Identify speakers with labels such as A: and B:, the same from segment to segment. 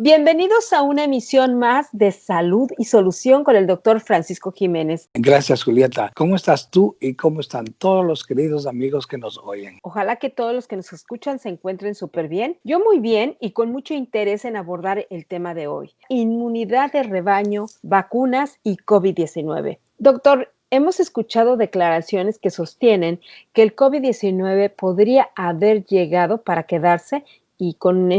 A: Bienvenidos a una emisión más de Salud y Solución con el doctor Francisco Jiménez.
B: Gracias, Julieta. ¿Cómo estás tú y cómo están todos los queridos amigos que nos oyen?
A: Ojalá que todos los que nos escuchan se encuentren súper bien. Yo muy bien y con mucho interés en abordar el tema de hoy. Inmunidad de rebaño, vacunas y COVID-19. Doctor, hemos escuchado declaraciones que sostienen que el COVID-19 podría haber llegado para quedarse y con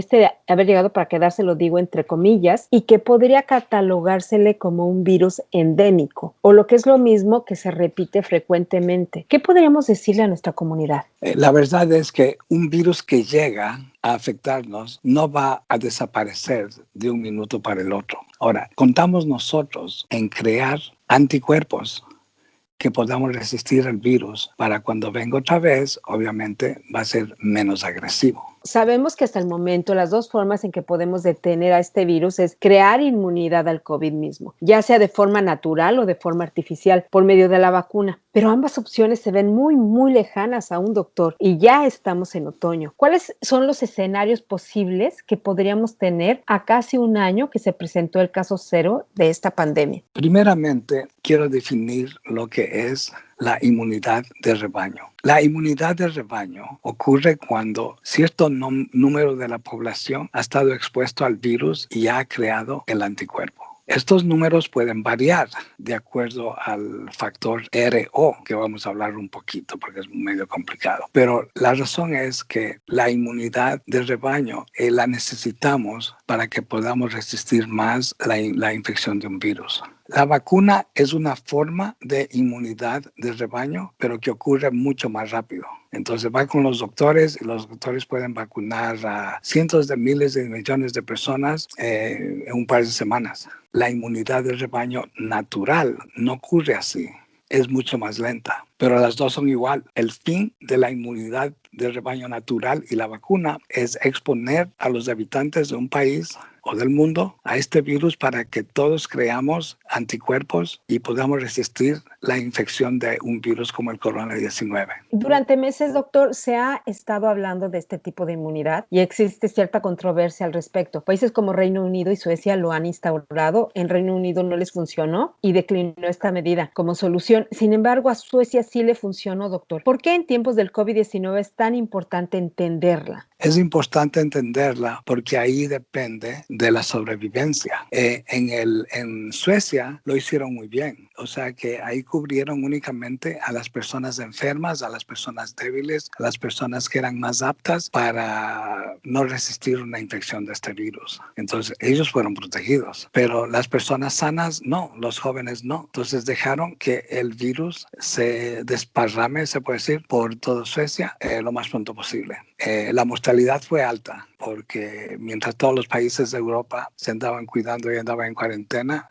A: haber llegado para quedarse lo digo entre comillas, y que podría catalogársele como un virus endémico, o lo que es lo mismo que se repite frecuentemente. ¿Qué podríamos decirle a nuestra comunidad?
B: La verdad es que un virus que llega a afectarnos no va a desaparecer de un minuto para el otro. Ahora, contamos nosotros en crear anticuerpos que podamos resistir al virus para cuando venga otra vez, obviamente va a ser menos agresivo.
A: Sabemos que hasta el momento las dos formas en que podemos detener a este virus es crear inmunidad al COVID mismo, ya sea de forma natural o de forma artificial por medio de la vacuna. Pero ambas opciones se ven muy lejanas a un doctor y ya estamos en otoño. ¿Cuáles son los escenarios posibles que podríamos tener a casi un año que se presentó el caso cero de esta pandemia?
B: Primeramente, quiero definir lo que es la inmunidad de rebaño. La inmunidad de rebaño ocurre cuando cierto número de la población ha estado expuesto al virus y ha creado el anticuerpo. Estos números pueden variar de acuerdo al factor RO, que vamos a hablar un poquito porque es medio complicado. Pero la razón es que la inmunidad de rebaño la necesitamos para que podamos resistir más la infección de un virus. La vacuna es una forma de inmunidad de rebaño, pero que ocurre mucho más rápido. Entonces va con los doctores y los doctores pueden vacunar a cientos de miles de millones de personas en un par de semanas. La inmunidad de rebaño natural no ocurre así. Es mucho más lenta, pero las dos son igual. El fin de la inmunidad de rebaño natural y la vacuna es exponer a los habitantes de un país o del mundo a este virus para que todos creamos anticuerpos y podamos resistir la infección de un virus como el COVID-19.
A: Durante meses, doctor, se ha estado hablando de este tipo de inmunidad y existe cierta controversia al respecto. Países como Reino Unido y Suecia lo han instaurado. En Reino Unido no les funcionó y declinó esta medida como solución. Sin embargo, a Suecia sí le funcionó, doctor. ¿Por qué en tiempos del COVID-19 es tan importante entenderla?
B: Es importante entenderla porque ahí depende de la sobrevivencia. En Suecia lo hicieron muy bien. O sea que ahí cubrieron únicamente a las personas enfermas, a las personas débiles, a las personas que eran más aptas para no resistir una infección de este virus. Entonces ellos fueron protegidos. Pero las personas sanas no, los jóvenes no. Entonces dejaron que el virus se desparrame, se puede decir, por toda Suecia lo más pronto posible. La mortalidad fue alta porque mientras todos los países de Europa se andaban cuidando y andaban en cuarentena,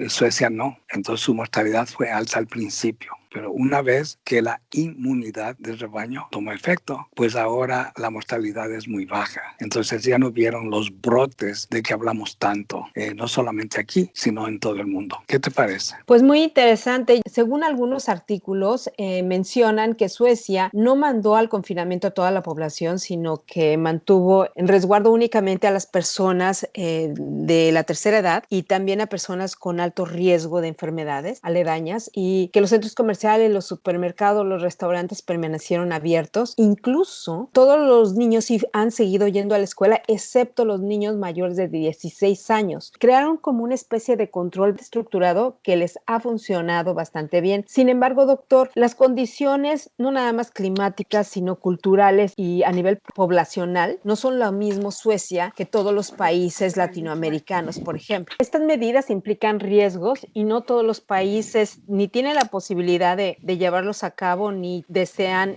B: Suecia no. Entonces su mortalidad fue alta al principio. Pero una vez que la inmunidad del rebaño tomó efecto, pues ahora la mortalidad es muy baja. Entonces ya no vieron los brotes de que hablamos tanto, no solamente aquí, sino en todo el mundo. ¿Qué te parece?
A: Pues muy interesante. Según algunos artículos, mencionan que Suecia no mandó al confinamiento a toda la población, sino que mantuvo en resguardo únicamente a las personas de la tercera edad y también a personas con alto riesgo de enfermedades aledañas, y que los centros comerciales, los supermercados, los restaurantes permanecieron abiertos. Incluso todos los niños sí han seguido yendo a la escuela, excepto los niños mayores de 16 años. Crearon como una especie de control estructurado que les ha funcionado bastante bien. Sin embargo, doctor, las condiciones no nada más climáticas, sino culturales y a nivel poblacional no son lo mismo Suecia que todos los países latinoamericanos, por ejemplo. Estas medidas implican riesgos y no todos los países ni tienen la posibilidad de llevarlos a cabo ni desean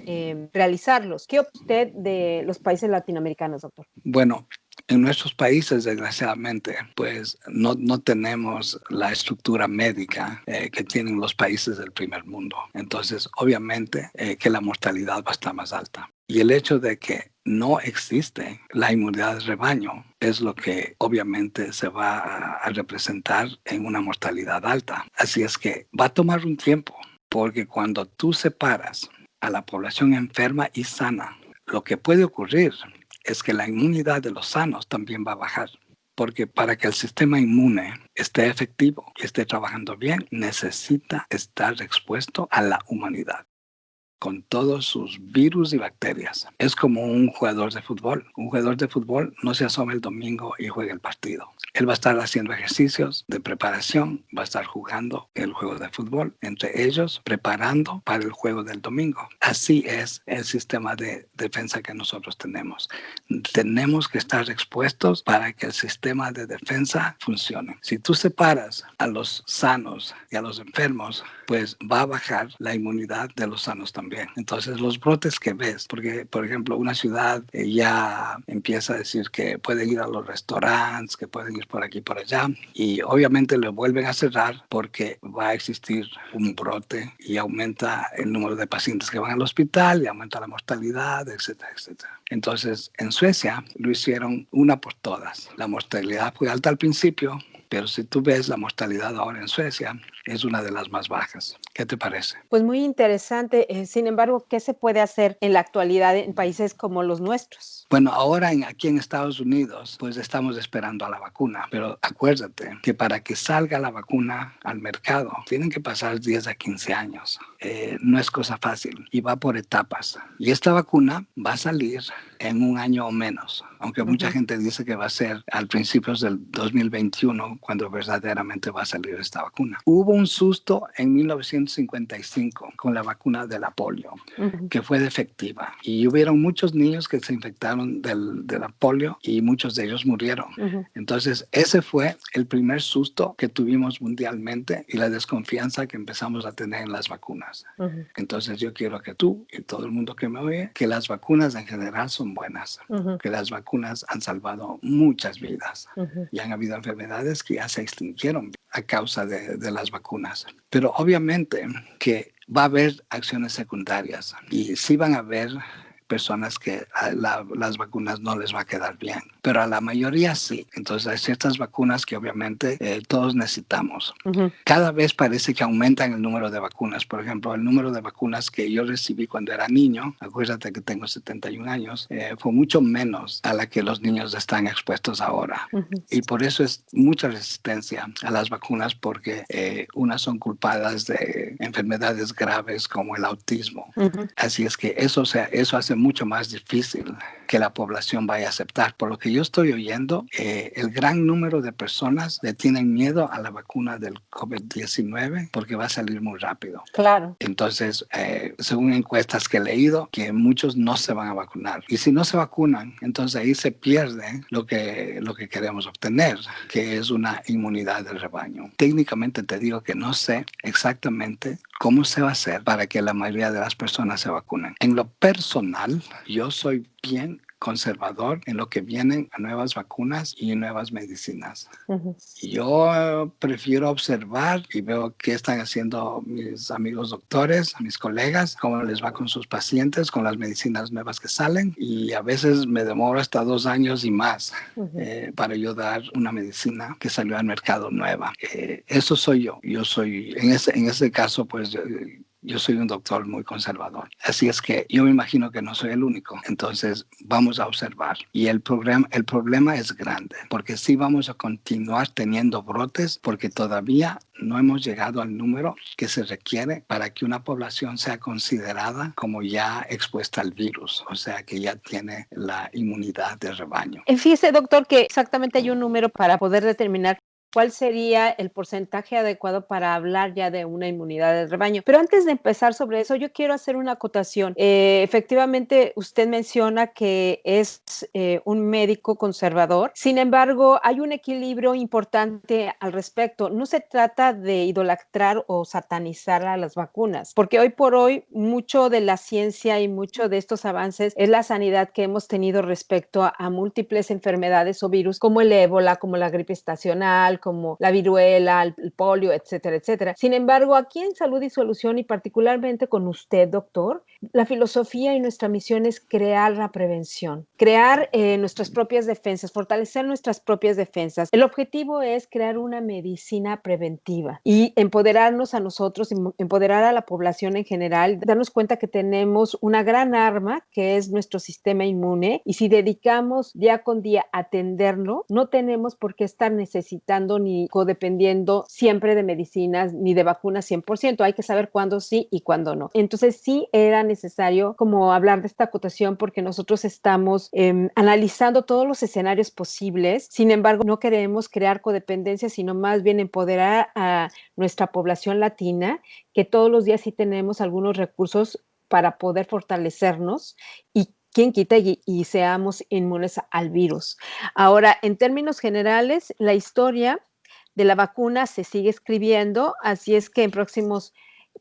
A: realizarlos. ¿Qué opina usted de los países latinoamericanos, doctor?
B: Bueno, en nuestros países, desgraciadamente, pues no tenemos la estructura médica que tienen los países del primer mundo. Entonces, obviamente, que la mortalidad va a estar más alta. Y el hecho de que no existe la inmunidad de rebaño es lo que obviamente se va a representar en una mortalidad alta. Así es que va a tomar un tiempo, porque cuando tú separas a la población enferma y sana, lo que puede ocurrir es que la inmunidad de los sanos también va a bajar. porque para que el sistema inmune esté efectivo y esté trabajando bien, necesita estar expuesto a la humanidad, con todos sus virus y bacterias. Es como un jugador de fútbol. Un jugador de fútbol no se asoma el domingo y juega el partido. Él va a estar haciendo ejercicios de preparación, va a estar jugando el juego de fútbol, entre ellos preparando para el juego del domingo. Así es el sistema de defensa que nosotros tenemos. Tenemos que estar expuestos para que el sistema de defensa funcione. Si tú separas a los sanos y a los enfermos, pues va a bajar la inmunidad de los sanos también. Entonces, los brotes que ves, porque, por ejemplo, una ciudad ya empieza a decir que pueden ir a los restaurantes, que pueden ir por aquí y por allá, y obviamente lo vuelven a cerrar porque va a existir un brote y aumenta el número de pacientes que van al hospital y aumenta la mortalidad, etcétera, etcétera. Entonces, en Suecia lo hicieron una por todas. La mortalidad fue alta al principio, pero si tú ves la mortalidad ahora en Suecia, es una de las más bajas. ¿Qué te parece?
A: Pues muy interesante. Sin embargo, ¿qué se puede hacer en la actualidad en países como los nuestros?
B: Bueno, ahora aquí en Estados Unidos, pues estamos esperando a la vacuna, pero acuérdate que para que salga la vacuna al mercado, tienen que pasar 10 a 15 años. No es cosa fácil y va por etapas. Y esta vacuna va a salir en un año o menos, aunque mucha gente dice que va a ser al principios del 2021 cuando verdaderamente va a salir esta vacuna. Hubo un susto en 1955 con la vacuna de la polio, que fue defectiva, y hubieron muchos niños que se infectaron de la polio y muchos de ellos murieron. Entonces, ese fue el primer susto que tuvimos mundialmente y la desconfianza que empezamos a tener en las vacunas. Entonces, yo quiero que tú y todo el mundo que me oye, que las vacunas en general son buenas, que las vacunas han salvado muchas vidas y han habido enfermedades que ya se extinguieron a causa de las vacunas. Pero obviamente que va a haber acciones secundarias y sí van a haber personas que a las vacunas no les va a quedar bien, pero a la mayoría sí. Entonces hay ciertas vacunas que obviamente todos necesitamos. Cada vez parece que aumentan el número de vacunas. Por ejemplo, el número de vacunas que yo recibí cuando era niño, acuérdate que tengo 71 años, fue mucho menos a la que los niños están expuestos ahora. Y por eso es mucha resistencia a las vacunas, porque unas son culpadas de enfermedades graves como el autismo. Así es que eso hace mucho más difícil que la población vaya a aceptar. Por lo que yo estoy oyendo, el gran número de personas le tienen miedo a la vacuna del COVID-19 porque va a salir muy rápido.
A: Claro.
B: Entonces, según encuestas que he leído, que muchos no se van a vacunar. Y si no se vacunan, entonces ahí se pierde lo que queremos obtener, que es una inmunidad del rebaño. Técnicamente te digo que no sé exactamente cómo se va a hacer para que la mayoría de las personas se vacunen. En lo personal, yo soy bien conservador en lo que vienen a nuevas vacunas y nuevas medicinas. Yo prefiero observar y veo qué están haciendo mis amigos doctores, mis colegas, cómo les va con sus pacientes, con las medicinas nuevas que salen, y a veces me demoro hasta 2 años y más para yo dar una medicina que salió al mercado nueva. Eso soy yo. Yo soy, en ese caso, pues yo soy un doctor muy conservador. Así es que yo me imagino que no soy el único. Entonces vamos a observar. Y el problema es grande, porque sí vamos a continuar teniendo brotes, porque todavía no hemos llegado al número que se requiere para que una población sea considerada como ya expuesta al virus, o sea, que ya tiene la inmunidad de rebaño.
A: Fíjese, doctor, que exactamente hay un número para poder determinar ¿cuál sería el porcentaje adecuado para hablar ya de una inmunidad de rebaño? Pero antes de empezar sobre eso, yo quiero hacer una acotación. Efectivamente, usted menciona que es un médico conservador. Sin embargo, hay un equilibrio importante al respecto. No se trata de idolatrar o satanizar a las vacunas, porque hoy por hoy mucho de la ciencia y mucho de estos avances es la sanidad que hemos tenido respecto a múltiples enfermedades o virus como el ébola, como la gripe estacional, normal como la viruela, el polio, etcétera, etcétera. Sin embargo, aquí en Salud y Solución, y particularmente con usted, doctor, la filosofía y nuestra misión es crear la prevención, crear nuestras propias defensas, fortalecer nuestras propias defensas. El objetivo es crear una medicina preventiva y empoderarnos a nosotros, empoderar a la población en general, darnos cuenta que tenemos una gran arma que es nuestro sistema inmune, y si dedicamos día con día a atenderlo, no tenemos por qué estar necesitando ni codependiendo siempre de medicinas ni de vacunas 100%. Hay que saber cuándo sí y cuándo no. Entonces sí era necesario como hablar de esta acotación, porque nosotros estamos analizando todos los escenarios posibles. Sin embargo, no queremos crear codependencia, sino más bien empoderar a nuestra población latina, que todos los días sí tenemos algunos recursos para poder fortalecernos y quien quita y seamos inmunes al virus. Ahora, en términos generales, la historia de la vacuna se sigue escribiendo, así es que en próximos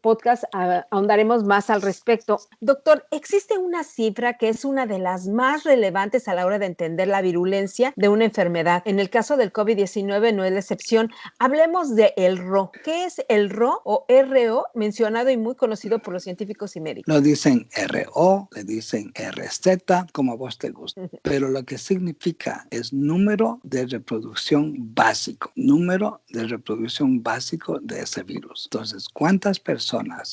A: podcast ahondaremos más al respecto. Doctor, existe una cifra que es una de las más relevantes a la hora de entender la virulencia de una enfermedad. En el caso del COVID-19 no es la excepción. Hablemos de el RO. ¿Qué es el RO o RO, mencionado y muy conocido por los científicos y médicos?
B: Lo dicen RO, le dicen RZ, como a vos te gusta. Pero lo que significa es número de reproducción básico. Número de reproducción básico de ese virus. Entonces, ¿cuántas personas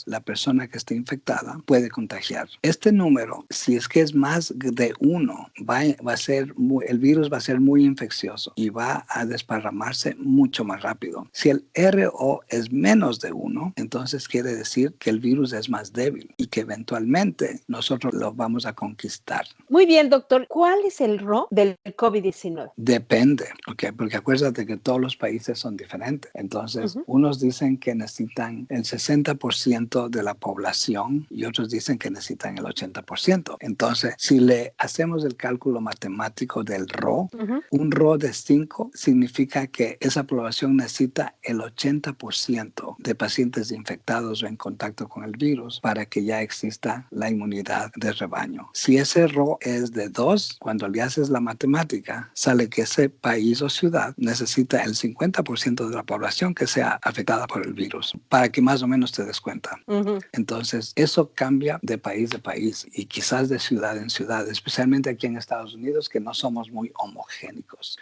B: la persona que esté infectada puede contagiar? Este número, si es que es más de uno, el virus va a ser muy infeccioso y va a desparramarse mucho más rápido. Si el RO es menos de uno, entonces quiere decir que el virus es más débil y que eventualmente nosotros lo vamos a conquistar.
A: Muy bien, doctor. ¿Cuál es el RO del COVID-19?
B: Depende, ¿okay? Porque acuérdate que todos los países son diferentes. Entonces, unos dicen que necesitan el 60% de la población y otros dicen que necesitan el 80%. Entonces, si le hacemos el cálculo matemático del RO, un RO de 5 significa que esa población necesita el 80% de pacientes infectados o en contacto con el virus para que ya exista la inmunidad de rebaño. Si ese RO es de 2, cuando le haces la matemática, sale que ese país o ciudad necesita el 50% de la población que sea afectada por el virus, para que más o menos te des cuenta. Entonces, eso cambia de país y quizás de ciudad en ciudad, especialmente aquí en Estados Unidos, que no somos muy homogénicos,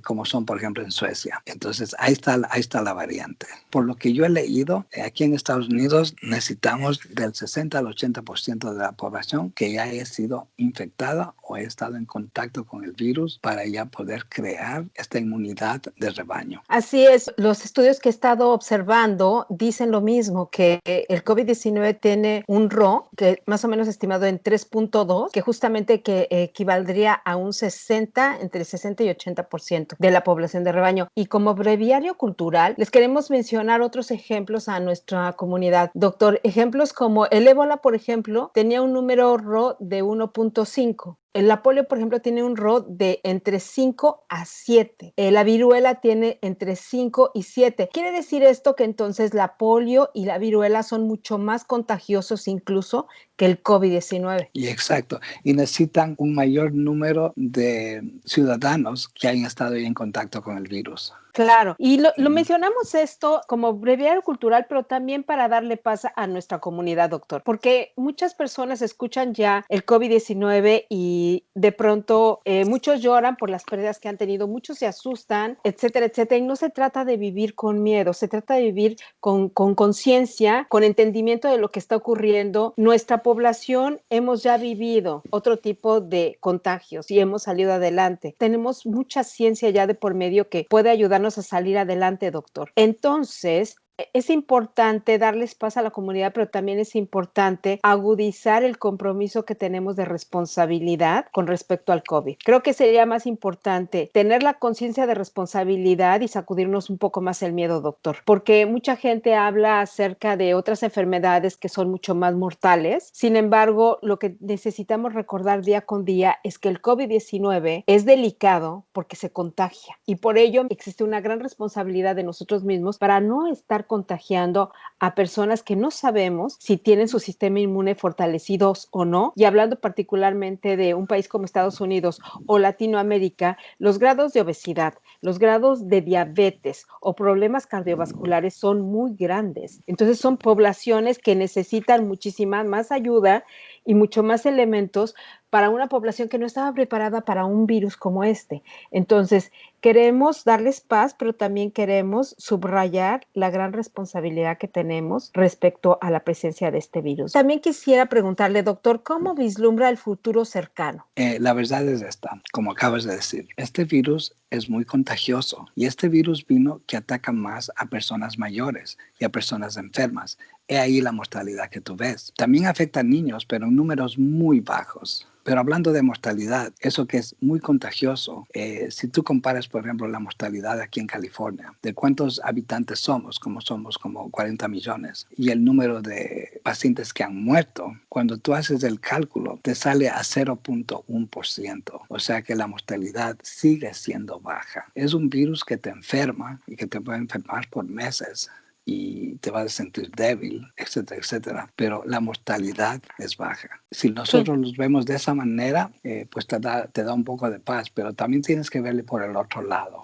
B: como son, por ejemplo, en Suecia. Entonces, ahí está la variante. Por lo que yo he leído, aquí en Estados Unidos necesitamos del 60 al 80% de la población que ya haya sido infectada o haya estado en contacto con el virus para ya poder crear esta inmunidad de rebaño.
A: Así es. Los estudios que he estado observando dicen lo mismo, que el COVID-19 tiene un RO que más o menos estimado en 3.2, que justamente que equivaldría a un 60, entre 60 y 80% de la población de rebaño. Y como breviario cultural, les queremos mencionar otros ejemplos a nuestra comunidad. Doctor, ejemplos como el ébola, por ejemplo, tenía un número RO de 1.5. La polio, por ejemplo, tiene un RO de entre 5 a 7. La viruela tiene entre 5 y 7. Quiere decir esto que entonces la polio y la viruela son mucho más contagiosos incluso que el COVID-19.
B: Y exacto. Y necesitan un mayor número de ciudadanos que hayan estado en contacto con el virus.
A: Claro, y lo mencionamos esto como breviario cultural, pero también para darle paz a nuestra comunidad, doctor, porque muchas personas escuchan ya el COVID-19 y de pronto muchos lloran por las pérdidas que han tenido, muchos se asustan, etcétera, etcétera, y no se trata de vivir con miedo, se trata de vivir con conciencia, con entendimiento de lo que está ocurriendo. Nuestra población hemos ya vivido otro tipo de contagios y hemos salido adelante. Tenemos mucha ciencia ya de por medio que puede ayudarnos a salir adelante, doctor. Entonces, es importante darles paz a la comunidad, pero también es importante agudizar el compromiso que tenemos de responsabilidad con respecto al COVID. Creo que sería más importante tener la conciencia de responsabilidad y sacudirnos un poco más el miedo, doctor, porque mucha gente habla acerca de otras enfermedades que son mucho más mortales. Sin embargo, lo que necesitamos recordar día con día es que el COVID-19 es delicado porque se contagia y por ello existe una gran responsabilidad de nosotros mismos para no estar contagiando a personas que no sabemos si tienen su sistema inmune fortalecidos o no, y hablando particularmente de un país como Estados Unidos o Latinoamérica, los grados de obesidad, los grados de diabetes o problemas cardiovasculares son muy grandes. Entonces son poblaciones que necesitan muchísima más ayuda y mucho más elementos para una población que no estaba preparada para un virus como este. Entonces, queremos darles paz, pero también queremos subrayar la gran responsabilidad que tenemos respecto a la presencia de este virus. También quisiera preguntarle, doctor, ¿cómo vislumbra el futuro cercano?
B: La verdad es esta, como acabas de decir, este virus es muy contagioso y este virus vino que ataca más a personas mayores y a personas enfermas. He ahí la mortalidad que tú ves. También afecta a niños, pero en números muy bajos. Pero hablando de mortalidad, eso que es muy contagioso, si tú comparas, por ejemplo, la mortalidad aquí en California, de cuántos habitantes somos como 40 millones, y el número de pacientes que han muerto, cuando tú haces el cálculo, te sale a 0.1%. O sea que la mortalidad sigue siendo baja. Es un virus que te enferma y que te puede enfermar por meses y te vas a sentir débil, etcétera, etcétera. Pero la mortalidad es baja. Si nosotros los vemos de esa manera, pues te da un poco de paz, pero también tienes que verle por el otro lado.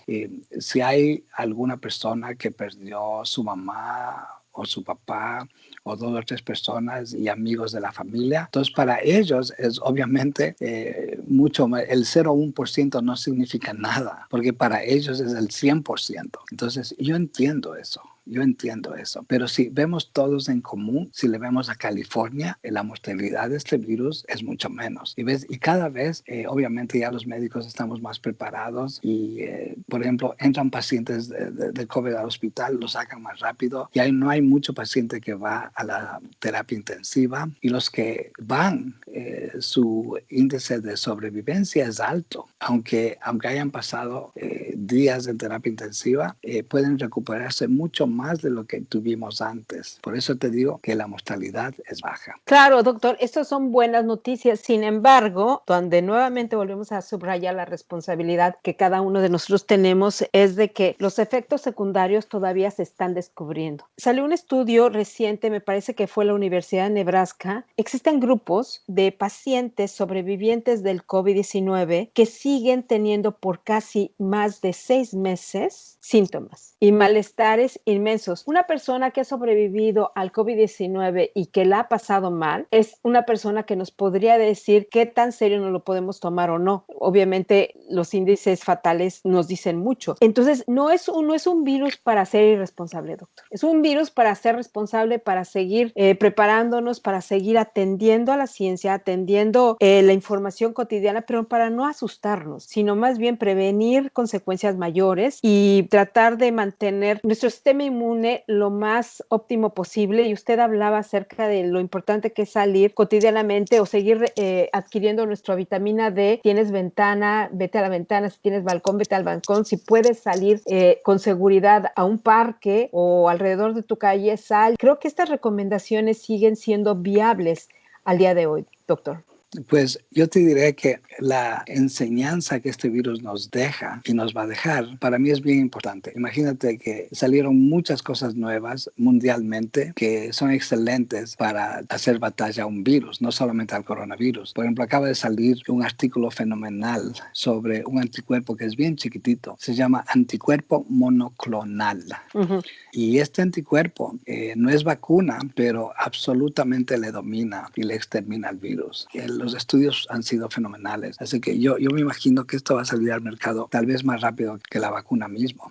B: Si hay alguna persona que perdió su mamá o su papá o 2 o 3 personas y amigos de la familia. Entonces, para ellos es obviamente mucho más. El 0.1% no significa nada, porque para ellos es el 100%. Entonces, yo entiendo eso. Pero si vemos todos en común, si le vemos a California, la mortalidad de este virus es mucho menos. Y cada vez, obviamente, ya los médicos estamos más preparados y, por ejemplo, entran pacientes de COVID al hospital, lo sacan más rápido y ahí no hay mucho paciente que va a la terapia intensiva y los que van, su índice de sobrevivencia es alto. Aunque hayan pasado días en terapia intensiva, pueden recuperarse mucho más de lo que tuvimos antes. Por eso te digo que la mortalidad es baja.
A: Claro, doctor, estas son buenas noticias. Sin embargo, donde nuevamente volvemos a subrayar la responsabilidad que cada uno de nosotros tenemos es de que los efectos secundarios todavía se están descubriendo. Salió un estudio reciente, me parece que fue la Universidad de Nebraska. Existen grupos de pacientes sobrevivientes del COVID-19 que siguen teniendo por casi más de 6 meses síntomas y malestares inmensos. Una persona que ha sobrevivido al COVID-19 y que la ha pasado mal es una persona que nos podría decir qué tan serio nos lo podemos tomar o no. Obviamente los índices fatales nos dicen mucho. Entonces no es un virus para ser irresponsable, doctor. Es un virus para ser responsable, para seguir preparándonos, para seguir atendiendo a la ciencia, atendiendo la información cotidiana, pero para no asustarnos, sino más bien prevenir consecuencias mayores y tratar de mantener nuestro sistema inmune lo más óptimo posible. Y usted hablaba acerca de lo importante que es salir cotidianamente o seguir adquiriendo nuestra vitamina D. Tienes ventana, vete a la ventana. Si tienes balcón, vete al balcón. Si puedes salir con seguridad a un parque o alrededor de tu calle, sal. Creo que estas recomendaciones siguen siendo viables al día de hoy, doctor.
B: Pues yo te diré que la enseñanza que este virus nos deja y nos va a dejar, para mí es bien importante. Imagínate que salieron muchas cosas nuevas mundialmente que son excelentes para hacer batalla a un virus, no solamente al coronavirus. Por ejemplo, acaba de salir un artículo fenomenal sobre un anticuerpo que es bien chiquitito. Se llama anticuerpo monoclonal. Uh-huh. Y este anticuerpo no es vacuna, pero absolutamente le domina y le extermina al virus. Los estudios han sido fenomenales. Así que yo me imagino que esto va a salir al mercado tal vez más rápido que la vacuna mismo.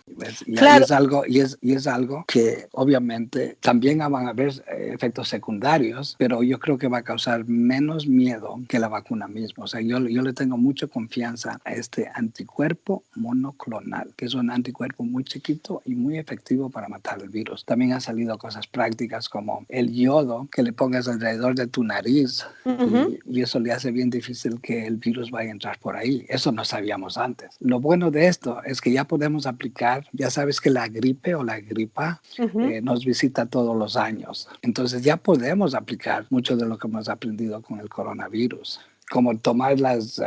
B: Claro. Y es algo que obviamente también van a haber efectos secundarios, pero yo creo que va a causar menos miedo que la vacuna misma. O sea, yo le tengo mucha confianza a este anticuerpo monoclonal, que es un anticuerpo muy chiquito y muy efectivo para matar el virus. También han salido cosas prácticas como el yodo que le pongas alrededor de tu nariz. Uh-huh. y eso le hace bien difícil que el virus vaya a entrar por ahí. Eso no sabíamos antes. Lo bueno de esto es que ya podemos aplicar, ya sabes que la gripe o la gripa uh-huh. Nos visita todos los años. Entonces ya podemos aplicar mucho de lo que hemos aprendido con el coronavirus, como tomar las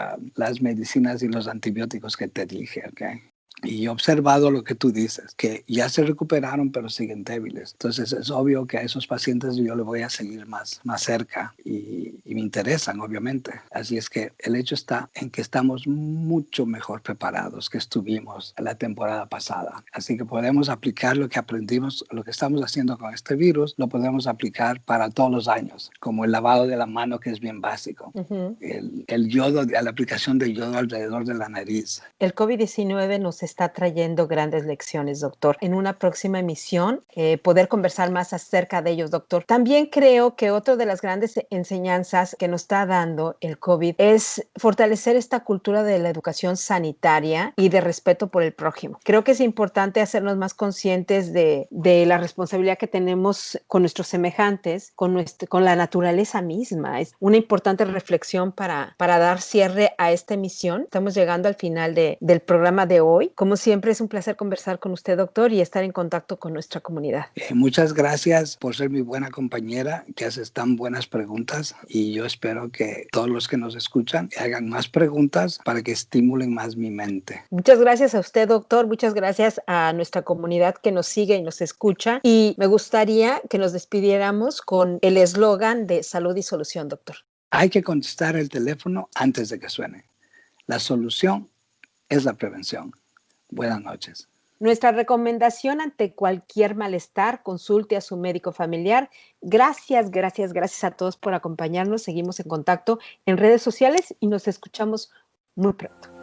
B: medicinas y los antibióticos que te dije, ¿ok? Y he observado lo que tú dices, que ya se recuperaron pero siguen débiles. Entonces es obvio que a esos pacientes yo les voy a seguir más cerca y me interesan, obviamente. Así es que el hecho está en que estamos mucho mejor preparados que estuvimos la temporada pasada. Así que podemos aplicar lo que aprendimos, lo que estamos haciendo con este virus, lo podemos aplicar para todos los años, como el lavado de la mano, que es bien básico.
A: Ujú.
B: El yodo, la aplicación de yodo alrededor de la nariz.
A: El COVID-19 nos está trayendo grandes lecciones, doctor. En una próxima emisión, poder conversar más acerca de ellos, doctor. También creo que otra de las grandes enseñanzas que nos está dando el COVID es fortalecer esta cultura de la educación sanitaria y de respeto por el prójimo. Creo que es importante hacernos más conscientes de la responsabilidad que tenemos con nuestros semejantes, con la naturaleza misma. Es una importante reflexión para dar cierre a esta emisión. Estamos llegando al final del programa de hoy. Como siempre, es un placer conversar con usted, doctor, y estar en contacto con nuestra comunidad.
B: Muchas gracias por ser mi buena compañera, que haces tan buenas preguntas, y yo espero que todos los que nos escuchan hagan más preguntas para que estimulen más mi mente.
A: Muchas gracias a usted, doctor. Muchas gracias a nuestra comunidad que nos sigue y nos escucha. Y me gustaría que nos despidiéramos con el eslogan de Salud y Solución, doctor.
B: Hay que contestar el teléfono antes de que suene. La solución es la prevención. Buenas noches.
A: Nuestra recomendación ante cualquier malestar, consulte a su médico familiar. Gracias a todos por acompañarnos. Seguimos en contacto en redes sociales y nos escuchamos muy pronto.